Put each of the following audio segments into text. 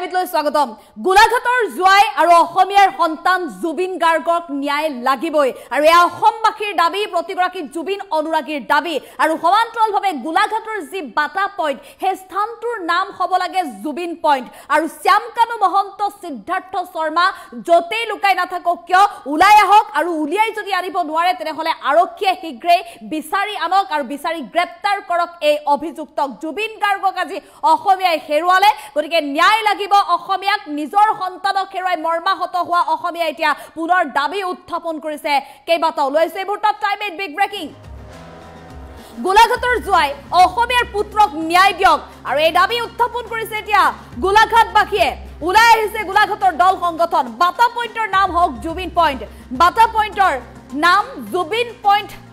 টিভিলৈ স্বাগতম গোলাঘাটৰ জুৱাই আৰু অসমীয়াৰ সন্তান জুবিন গাৰ্গক ন্যায় লাগিবই আৰু এয়া অসমবাসীৰ দাবী প্ৰতিগৰাকী জুবিন অনুৰাগীৰ দাবী আৰু সমান্তৰালভাৱে গোলাঘাটৰ যি বাটা পইণ্ট সেই স্থানটোৰ নাম হ'ব লাগে জুবিন পইণ্ট আৰু শ্যামকানু মহন্ত সিদ্ধাৰ্থ শৰ্মা যতেই লুকাই নাথাকক কিয় ওলাই আহক আৰু উলিয়াই যদি আনিব নোৱাৰে তেনেহলে আৰক্ষীয়ে শীঘ্ৰেই বিচাৰি আনক আৰু বিচাৰি গ্ৰেপ্তাৰ কৰক এই অভিযুক্তক জুবিন গাৰ্গক আজি অসমীয়াই হেৰুৱালে গতিকে ন্যায় লাগিব অসমীয়াক নিজৰ সন্তানক হেৰুৱাই মৰ্মাহত হোৱা অসমীয়া এতিয়া পুনৰ দাবী উত্থাপন কৰিছে কেইবাটাও লৈছে এইবোৰ টাইম এইট বিগ ব্ৰেকিং গোলাঘাটৰ জুৱাই অসমীয়াৰ পুত্ৰক ন্যায় দিয়ক আৰু এই দাবী উত্থাপন কৰিছে এতিয়া গোলাঘাটবাসীয়ে ওলাই আহিছে গোলাঘাটৰ দল সংগঠন বাটা পইণ্টৰ নাম হওক জুবিন পইণ্ট বাটা পইণ্টৰ নাম জুবিন পইণ্ট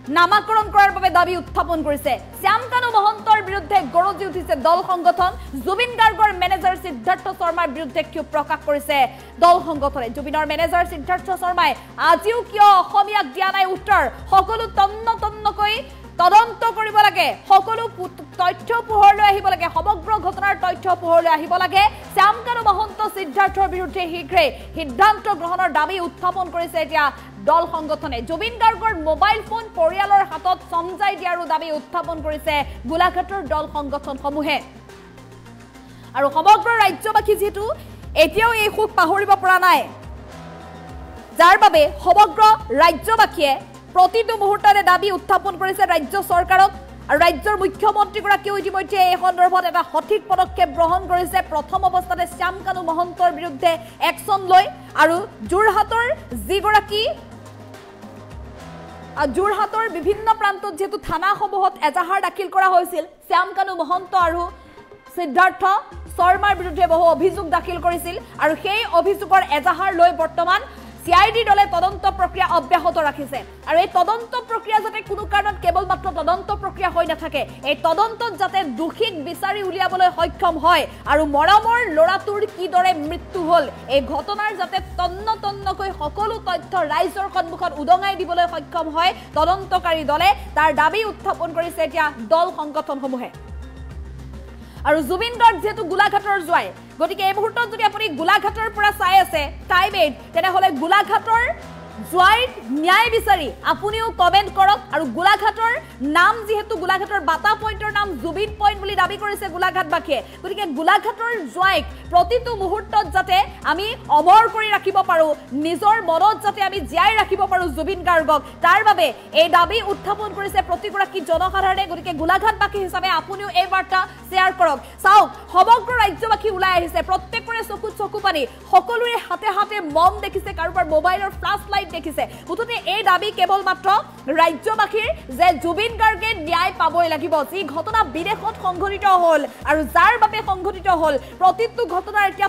নামাকৰণ কৰাৰ বাবে দাবী উত্থাপন কৰিছে শ্যামকানু মহন্তৰ বিৰুদ্ধে গৰজি উঠিছে দল সংগঠন জুবিন গাৰ্গৰ মেনেজাৰ সিদ্ধাৰ্থ শৰ্মাৰ বিৰুদ্ধে ক্ষোভ প্ৰকাশ কৰিছে দল সংগঠনে জুবিনৰ মেনেজাৰ সিদ্ধাৰ্থ শৰ্মাই আজিও কিয় অসমীয়াক দিয়া নাই উত্তৰ সকলো তন্নকৈ তদন্ত কৰিব লাগে সকলো তথ্য পোহৰলৈ আহিব লাগে সমগ্ৰ ঘটনাৰ তথ্য পোহৰলৈ আহিব লাগে শ্যামকানু মহন্ত সিদ্ধাৰ্থৰ বিৰুদ্ধে শীঘ্ৰে সিদ্ধান্ত গ্ৰহণৰ দাবী উত্থাপন কৰিছে এতিয়া দল সংগঠনে জুবিন গাৰ্গৰ মোবাইল ফোন পৰিয়ালৰ হাতত সমজাই দিয়াৰো দাবী উত্থাপন কৰিছে গোলাঘাটৰ দল সংগঠনসমূহে আৰু সমগ্ৰ ৰাজ্যবাসী যেহেতু এতিয়াও এই সুখ পাহৰিব পৰা নাই যাৰ বাবে সমগ্ৰ ৰাজ্যবাসীয়ে প্ৰতিটো মুহূৰ্ততে দাবী উত্থাপন কৰিছে ৰাজ্য চৰকাৰক আৰু ৰাজ্যৰ মুখ্যমন্ত্ৰীগৰাকীয়ে ইতিমধ্যে এই সন্দৰ্ভত এটা সঠিক পদক্ষেপ গ্ৰহণ কৰিছে প্ৰথম অৱস্থাতে শ্যামকানু মহন্তৰ বিৰুদ্ধে একশ্যন লৈ আৰু যোৰহাটৰ বিভিন্ন প্ৰান্তত যেহেতু থানাসমূহত এজাহাৰ দাখিল কৰা হৈছিল শ্যামকানু মহন্ত আৰু সিদ্ধাৰ্থ শৰ্মাৰ বিৰুদ্ধে বহু অভিযোগ দাখিল কৰিছিল আৰু সেই অভিযোগৰ এজাহাৰ লৈ বৰ্তমান সিআইডি দলে তদন্ত প্ৰক্ৰিয়া অব্যাহত ৰাখিছে আৰু এই তদন্ত প্ৰক্ৰিয়া যাতে কোনো কাৰণত কেৱল মাত্ৰ তদন্ত প্ৰক্ৰিয়া হৈ নাথাকে এই তদন্তত যাতে দোষীক বিচাৰি উলিয়াবলৈ সক্ষম হয় আৰু মৰমৰ ল'ৰাটোৰ কিদৰে মৃত্যু হ'ল এই ঘটনাৰ যাতে তন্নকৈ সকলো তথ্য ৰাইজৰ সন্মুখত উদঙাই দিবলৈ সক্ষম হয় তদন্তকাৰী দলে তাৰ দাবী উত্থাপন কৰিছে এতিয়া দল সংগঠনসমূহে আৰু জুবিন গাৰ্গ যেহেতু গোলাঘাটৰ জুৱাই গতিকে এই মুহূৰ্তত যদি আপুনি গোলাঘাটৰ পৰা চাই আছে টাইম এইট তেনেহলে গোলাঘাটৰ জুৱাইৰ ন্যায় বিচাৰি আপুনিও কমেণ্ট কৰক আৰু গোলাঘাটৰ নাম যেহেতু গোলাঘাটৰ বাটা পইণ্টৰ নাম জুবিন পইণ্ট বুলি দাবী কৰিছে গোলাঘাটবাসীয়ে গতিকে গোলাঘাটৰ জুৱাইক প্ৰতিটো মুহূৰ্তত যাতে আমি অমৰ কৰি ৰাখিব পাৰোঁ নিজৰ মনত যাতে আমি জীয়াই ৰাখিব পাৰোঁ জুবিন গাৰ্গক তাৰ বাবে এই দাবী উত্থাপন কৰিছে প্ৰতিগৰাকী জনসাধাৰণে গতিকে গোলাঘাটবাসী হিচাপে আপুনিও এই বাৰ্তা শ্বেয়াৰ কৰক চাওক সমগ্ৰ ৰাজ্যবাসী ওলাই আহিছে প্ৰত্যেকৰে চকুত চকু পানী সকলোৰে হাতে হাতে মম দেখিছে কাৰোবাৰ মোবাইলৰ ফ্লাছ লাইট দেখিছে মুঠতে এই দাবী কেৱল মাত্ৰ ৰাজ্যবাসীৰ যে জুবিন গাৰ্গে ন্যায় পাবই লাগিব যি ঘটনা বিদেশত সংঘটিত হ'ল আৰু যাৰ বাবে সংঘটিত হ'ল প্ৰতিটো ঘটনাৰ এতিয়া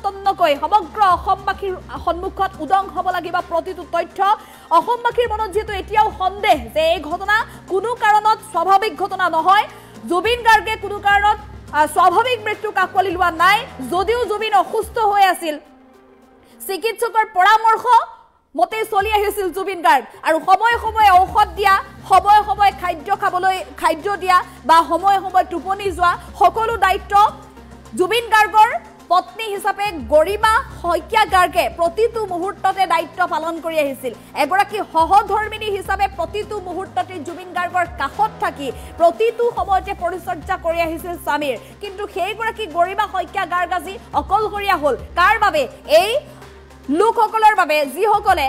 তন্নকৈ সমগ্ৰ অসমবাসীৰ সন্মুখত উদং হ'ব লাগিব প্ৰতিটো তথ্য অসমবাসীৰ মনত যেহেতু এতিয়াও সন্দেহ যে এই ঘটনা কোনো কাৰণত স্বাভাৱিক ঘটনা নহয় জুবিন গাৰ্গে কোনো কাৰণত স্বাভাৱিক মৃত্যু কাকলি লোৱা নাই যদিও জুবিন অসুস্থ হৈ আছিল চিকিৎসকৰ পৰামৰ্শ মতে চলি আহিছিল জুবিন গাৰ্গ আৰু সময় ঔষধ দিয়া সময় খাদ্য দিয়া বা সময় টোপনি যোৱা সকলো দায়িত্ব জুবিন গাৰ্গৰ পত্নী হিচাপে গৰিমা শইকীয়া গাৰ্গে প্ৰতিটো মুহূৰ্ততে দায়িত্ব পালন কৰি আহিছিল এগৰাকী সহধৰ্মিনী হিচাপে প্ৰতিটো মুহূৰ্ততে জুবিন গাৰ্গৰ কাষত থাকি প্ৰতিটো সময়তে পৰিচৰ্যা কৰি আহিছিল স্বামীৰ কিন্তু সেইগৰাকী গৰিমা শইকীয়া গাৰ্গ আজি অকলশৰীয়া হ'ল কাৰ বাবে এই লোকসকলৰ বাবে যিসকলে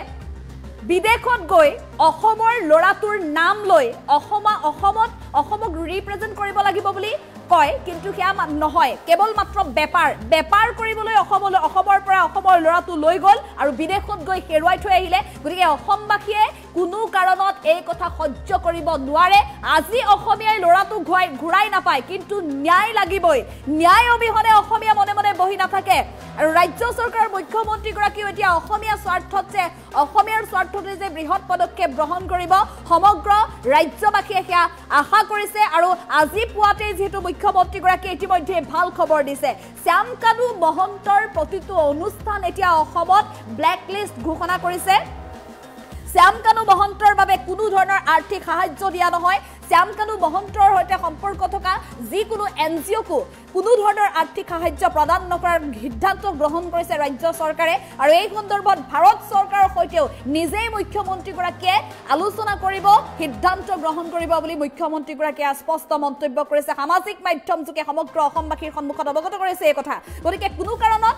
বিদেশত গৈ অসমৰ ল'ৰাটোৰ নাম লৈ অসমক ৰিপ্ৰেজেণ্ট কৰিব লাগিব বুলি কয় কিন্তু সেয়া নহয় কেৱল মাত্ৰ বেপাৰ কৰিবলৈ অসমৰ পৰা অসমৰ ল'ৰাটো লৈ গ'ল আৰু বিদেশত গৈ হেৰুৱাই থৈ আহিলে গতিকে অসমবাসীয়ে কোনো কাৰণত এই কথা সহ্য কৰিব নোৱাৰে আজি অসমীয়াই ল'ৰাটো ঘূৰাই নাপায় কিন্তু ন্যায় লাগিবই ন্যায় অবিহনে অসমীয়া মনে মনে বহি নাথাকে আৰু ৰাজ্য চৰকাৰৰ মুখ্যমন্ত্ৰীগৰাকীও এতিয়া অসমীয়াৰ স্বাৰ্থতে যে বৃহৎ পদক্ষেপ গ্ৰহণ কৰিব সমগ্ৰ ৰাজ্যবাসীয়ে সেয়া আশা কৰিছে আৰু আজি পুৱাতে যেহেতু মুখ্যমন্ত্ৰীগৰাকীয়ে ইতিমধ্যে ভাল খবৰ দিছে শ্যামকানু মহন্তৰ প্ৰতিটো অনুষ্ঠান এতিয়া অসমত ব্লেকলিষ্ট ঘোষণা কৰিছে শ্যামকানু মহন্তৰ বাবে কোনো ধৰণৰ আৰ্থিক সাহায্য দিয়া নহয় শ্যাম কানু মহন্তৰ সৈতে সম্পৰ্ক থকা যিকোনো NGOকো কোনো ধৰণৰ আৰ্থিক সাহায্য প্ৰদান নকৰাৰ সিদ্ধান্ত গ্ৰহণ কৰিছে ৰাজ্য চৰকাৰে আৰু এই সন্দৰ্ভত ভাৰত চৰকাৰৰ সৈতেও নিজেই মুখ্যমন্ত্ৰীগৰাকীয়ে আলোচনা কৰিব সিদ্ধান্ত গ্ৰহণ কৰিব বুলি মুখ্যমন্ত্ৰীগৰাকীয়ে স্পষ্ট মন্তব্য কৰিছে সামাজিক মাধ্যম যোগে সমগ্ৰ অসমবাসীৰ সন্মুখত অৱগত কৰিছে এই কথা গতিকে কোনো কাৰণত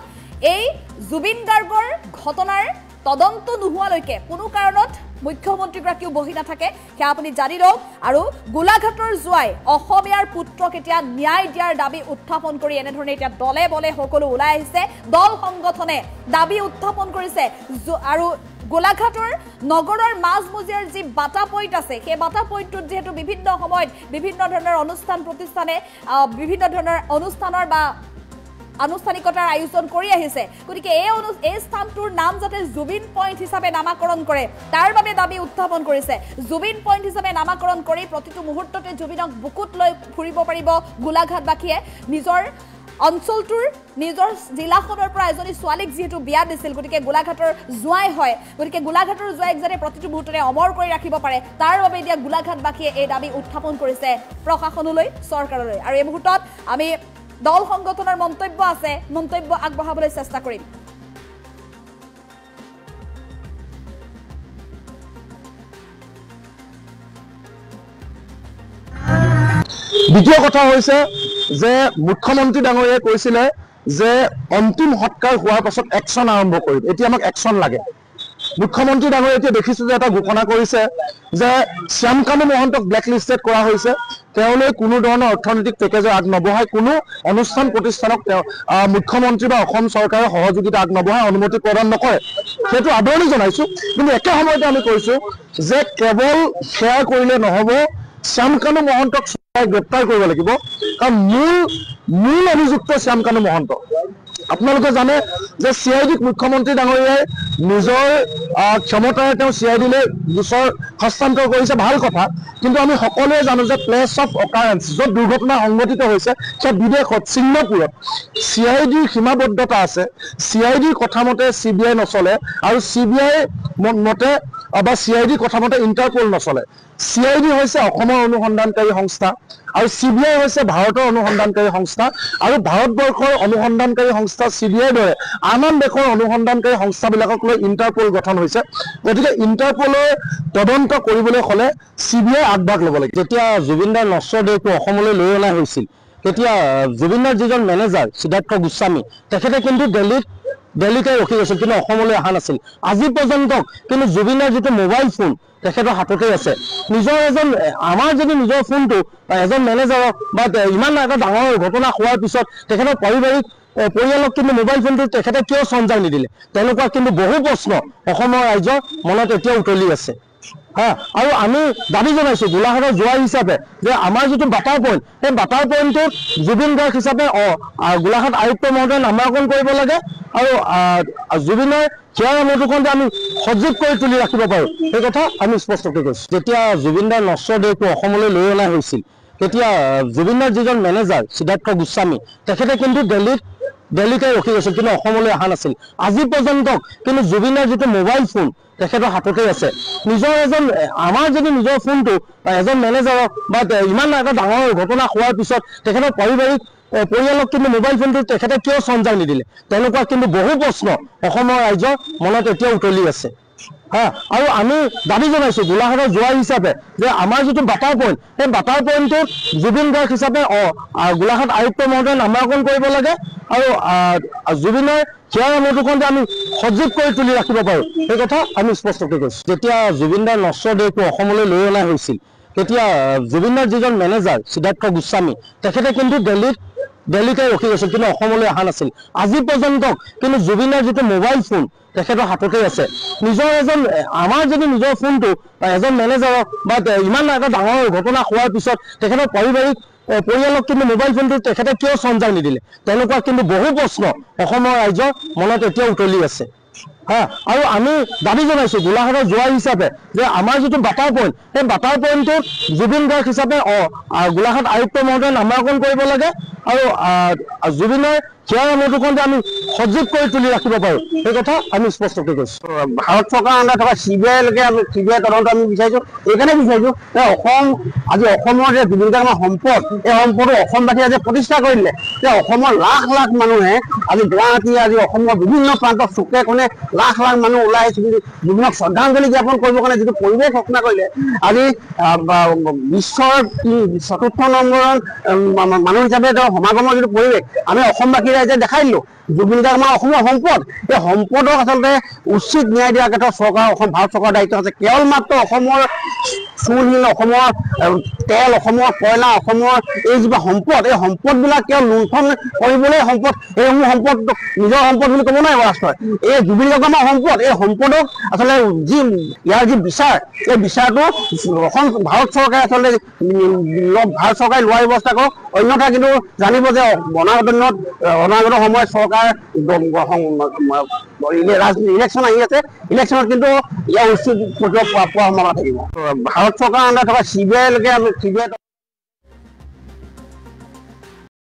এই জুবিন গাৰ্গৰ ঘটনাৰ তদন্ত নোহোৱালৈকে কোনো কাৰণত মুখ্যমন্ত্ৰীগৰাকীও বহি নাথাকে সেয়া আপুনি জানি লওক আৰু গোলাঘাটৰ জুৱাই অসমীয়াৰ পুত্ৰক এতিয়া ন্যায় দিয়াৰ দাবী উত্থাপন কৰি এনেধৰণে এতিয়া দলে বলে সকলো ওলাই আহিছে দল সংগঠনে দাবী উত্থাপন কৰিছে আৰু গোলাঘাটৰ নগৰৰ মাজমজিয়াৰ যি বাটা পইণ্ট আছে সেই বাটা পইণ্টটোত যেহেতু বিভিন্ন সময়ত বিভিন্ন ধৰণৰ অনুষ্ঠান প্ৰতিষ্ঠানে বিভিন্ন ধৰণৰ অনুষ্ঠানৰ বা আনুষ্ঠানিকতাৰ আয়োজন কৰি আহিছে গতিকে এই স্থানটোৰ নাম যাতে জুবিন পইণ্ট হিচাপে নামাকৰণ কৰে তাৰ বাবে দাবী উত্থাপন কৰিছে জুবিন পইণ্ট হিচাপে নামাকৰণ কৰি প্ৰতিটো মুহূৰ্ততে জুবিনক বুকুত লৈ ফুৰিব পাৰিব গোলাঘাটবাসীয়ে নিজৰ অঞ্চলটোৰ নিজৰ জিলাখনৰ পৰা এজনী ছোৱালীক যেহেতু বিয়া দিছিল গতিকে গোলাঘাটৰ জুৱাই হয় গতিকে গোলাঘাটৰ জুৱাইক যাতে প্ৰতিটো মুহূৰ্ততে অমৰ কৰি ৰাখিব পাৰে তাৰ বাবে এতিয়া গোলাঘাটবাসীয়ে এই দাবী উত্থাপন কৰিছে প্ৰশাসনলৈ চৰকাৰলৈ আৰু এই মুহূৰ্তত আমি দল সংগঠনৰ মন্তব্য আছে মন্তব্য আগবঢ়াবলৈ চেষ্টা কৰিম দ্বিতীয় কথা হৈছে যে মুখ্যমন্ত্ৰী ডাঙৰীয়াই কৈছিলে যে অন্তিম সৎকাৰ হোৱাৰ পাছত একশন আৰম্ভ কৰিম এতিয়া আমাক একশন লাগে মুখ্যমন্ত্ৰী ডাঙৰীয়াই এতিয়া দেখিছো যে এটা ঘোষণা কৰিছে যে শ্যাম কানু মহন্তক ব্লেকলিষ্টেড কৰা হৈছে তেওঁলোকে কোনো ধৰণৰ অৰ্থনৈতিক পেকেজৰ আগ নবঢ়াই কোনো অনুষ্ঠান প্ৰতিষ্ঠানক মুখ্যমন্ত্ৰী বা অসম চৰকাৰৰ সহযোগিতা আগ নবঢ়াই অনুমতি প্ৰদান নকৰে সেইটো আদৰণি জনাইছো কিন্তু একে সময়তে আমি কৈছো যে কেৱল শ্বেয়াৰ কৰিলে নহব শ্যাম কানু মহন্তক গ্ৰেপ্তাৰ কৰিব লাগিব কাৰণ মূল অভিযুক্ত শ্যাম কানু মহন্ত আপোনালোকে জানে যে CIDক মুখ্যমন্ত্ৰী ডাঙৰীয়াই নিজৰ ক্ষমতাৰে তেওঁ CIDলৈ গোচৰ হস্তান্তৰ কৰিছে ভাল কথা কিন্তু আমি সকলোৱে জানো যে প্লেচ অফ অকাৰেন্স য'ত দুৰ্ঘটনা সংঘটিত হৈছে সেই বিদেশত ছিংগাপুৰত CIDৰ সীমাবদ্ধতা আছে CIDৰ কথা মতে CBI নচলে আৰু CBI মতে বা CIDৰ কথা মতে ইণ্টাৰপল নচলে CID হৈছে অসমৰ অনুসন্ধানকাৰী সংস্থা আৰু CBI হৈছে ভাৰতৰ অনুসন্ধানকাৰী সংস্থা আৰু ভাৰতবৰ্ষৰ অনুসন্ধানকাৰী সংস্থা CBIৰ দৰে আন দেশৰ অনুসন্ধানকাৰী সংস্থাবিলাকক লৈ ইণ্টাৰপল গঠন হৈছে গতিকে ইণ্টাৰপলৰ তদন্ত কৰিবলৈ হ'লে CBI আগভাগ ল'ব লাগে যেতিয়া জুবিনদাৰ নশ্বৰ দেহটো অসমলৈ লৈ অনা হৈছিল তেতিয়া জুবিনদাৰ যিজন মেনেজাৰ সিদ্ধাৰ্থ গোস্বামী তেখেতে কিন্তু দিল্লীতে ৰখি গৈছিল কিন্তু অসমলৈ অহা নাছিল আজি পৰ্যন্ত কিন্তু জুবিনদাৰ যিটো মোবাইল ফোন তেখেতৰ হাততে আছে আমাৰ যদি নিজৰ ফোনটো এজন মেনেজাৰক বা ইমান এটা ডাঙৰ ঘটনা হোৱাৰ পিছত তেখেতৰ পাৰিবাৰিক পৰিয়ালক কিন্তু মোবাইল ফোনটো তেখেতে কিয় সঞ্চাৰ নিদিলে তেনেকুৱা কিন্তু বহু প্ৰশ্ন অসমৰ ৰাইজৰ মনত এতিয়া উতলি আছে আৰু আমি দাবী জনাইছো গোলাঘাটৰ জুৱাই হিচাপে যে আমাৰ যিটো বাটাৰ পইণ্ট সেই বাটাৰ পইণ্টটোত জুবিন গাৰ্গ হিচাপে গোলাঘাট আয়ুক্ত মহোদয়ে নামাকৰণ কৰিব লাগে আৰু জুবিনৰ সেয়াৰ অনুকূল আমি সজীৱ কৰি তুলি ৰাখিব পাৰোঁ সেই কথা আমি স্পষ্টকৈ কৈছোঁ যেতিয়া জুবিনদাৰ নশ্বৰ দেহটো অসমলৈ লৈ অনা হৈছিল তেতিয়া জুবিনদাৰ যিজন মেনেজাৰ সিদ্ধাৰ্থ গোস্বামী তেখেতে কিন্তু দিল্লীতে ৰখি গৈছিল কিন্তু অসমলৈ অহা নাছিল আজি পৰ্যন্ত কিন্তু জুবিনৰ যিটো মোবাইল ফোন তেখেতৰ হাততে আছে আমাৰ যদি নিজৰ ফোনটো এজন মেনেজাৰক বা ইমান এটা ডাঙৰ ঘটনা হোৱাৰ পিছত তেখেতৰ পাৰিবাৰিক পৰিয়ালক কিন্তু মোবাইল ফোনটো তেখেতে কিয় সঞ্চাৰ নিদিলে তেনেকুৱা কিন্তু বহু প্ৰশ্ন অসমৰ ৰাইজৰ মনত এতিয়া উতলি আছে আৰু আমি দাবী জনাইছো গোলাঘাটৰ জুৱাই হিচাপে যে আমাৰ যিটো বাটাৰ পইণ্ট সেই বাটাৰ পইণ্টটোত জুবিন গাৰ্গ হিচাপে গোলাঘাট আয়ুক্ত মহোদয়ে নামাকৰণ কৰিব লাগে আৰু জুবিনৰ সেয়াৰ অনুকূল আমি সজীৱ কৰি তুলি ৰাখিব পাৰোঁ সেই কথা আমি স্পষ্টকৈ কৈছোঁ যেতিয়া জুবিনদাৰ নশ্বৰ দেহটো অসমলৈ লৈ অনা হৈছিল তেতিয়া জুবিনদাৰ যিজন মেনেজাৰ সিদ্ধাৰ্থ গোস্বামী তেখেতে কিন্তু দিল্লীতে ৰখি গৈছিল কিন্তু অসমলৈ অহা নাছিল আজি পৰ্যন্ত কিন্তু জুবিনৰ যিটো মোবাইল ফোন তেখেতৰ হাততে আছে আমাৰ যদি নিজৰ ফোনটো এজন মেনেজাৰক বা ইমান এটা ডাঙৰ ঘটনা হোৱাৰ পিছত তেখেতৰ পাৰিবাৰিক পৰিয়ালক কিন্তু মোবাইল ফোনটো তেখেতে কিয় সঞ্চাৰ নিদিলে তেনেকুৱা কিন্তু বহু প্ৰশ্ন অসমৰ ৰাইজৰ মনত এতিয়া উতলি আছে আৰু আমি দাবী জনাইছো গোলাঘাটৰ জুৱাই হিচাপে যে আমাৰ যিটো বাটাৰ পইণ্ট সেই বাটাৰ পইণ্টটোত জুবিন গাৰ্গ হিচাপে গোলাঘাট আয়ুক্ত মহোদয়ে নামাকৰণ কৰিব লাগে আৰু জুবিনৰ সেয়াৰ অনুকূল আমি সজীৱ কৰি তুলি ৰাখিব পাৰোঁ সেই কথা আমি স্পষ্টকৈ কৈছোঁ। ভাৰত চৰকাৰৰ আণ্ডাৰত থকা CBI-লৈকে CBI তদন্ত আমি বিচাৰিছোঁ। এইকাৰণে বিচাৰিছোঁ যে আজি অসমৰ যে জুবিন গাৰ্গৰ সম্পদ, এই সম্পদটো অসমবাসীয়ে আজি প্ৰতিষ্ঠা কৰি দিলে। যে অসমৰ লাখ লাখ মানুহে আজি গুৱাহাটী, আজি অসমৰ বিভিন্ন প্ৰান্তত চুকে কোণে লাখ লাখ মানুহ ওলাই আহিছে জুবিনক শ্ৰদ্ধাঞ্জলি জ্ঞাপন কৰিবৰ কাৰণে যিটো পৰিৱেশ ৰচনা কৰিলে। আজি বিশ্বৰ ৪ৰ্থ নম্বৰৰ মানুহ হিচাপে তেওঁ সমাগমৰ যিটো পৰিৱেশ আমি অসমবাসী ৰাইজে দেখাই দিলোঁ। জুবিন গাৰ্গ আমাৰ অসমৰ সম্পদ, এই সম্পদক আচলতে উচিত ন্যায় দিয়াৰ ক্ষেত্ৰত চৰকাৰ ভাৰত চৰকাৰৰ দায়িত্ব আছে। কেৱল মাত্ৰ অসমৰ চূণশিল, অসমৰ তেল, অসমৰ কয়লা, অসমৰ এই যিবোৰ সম্পদ, এই সম্পদবিলাক কেৱল লুণ্ঠন কৰিবলৈ সম্পদ, এইসমূহ সম্পদ নিজৰ সম্পদ বুলি ক'ব নোৱাৰিব ৰাষ্ট্ৰই। এই জুবিন গাৰ্গ আমাৰ সম্পদ, এই সম্পদক আচলতে ইয়াৰ যি বিচাৰ, এই বিচাৰটো অসম ভাৰত চৰকাৰে আচলতে ভাৰত চৰকাৰে লোৱাৰ ব্যৱস্থা কৰক। অন্যথা কিন্তু জানিব যে অনাগত সময়ত চৰকাৰ ইলেকশ্যন আহি আছে, ইলেকশ্যনত কিন্তু ইয়াৰ উচিত পোৱা সম্ভাৱনা থাকিব। ভাৰত চৰকাৰৰ আণ্ডাৰত থকা CBI-লৈকে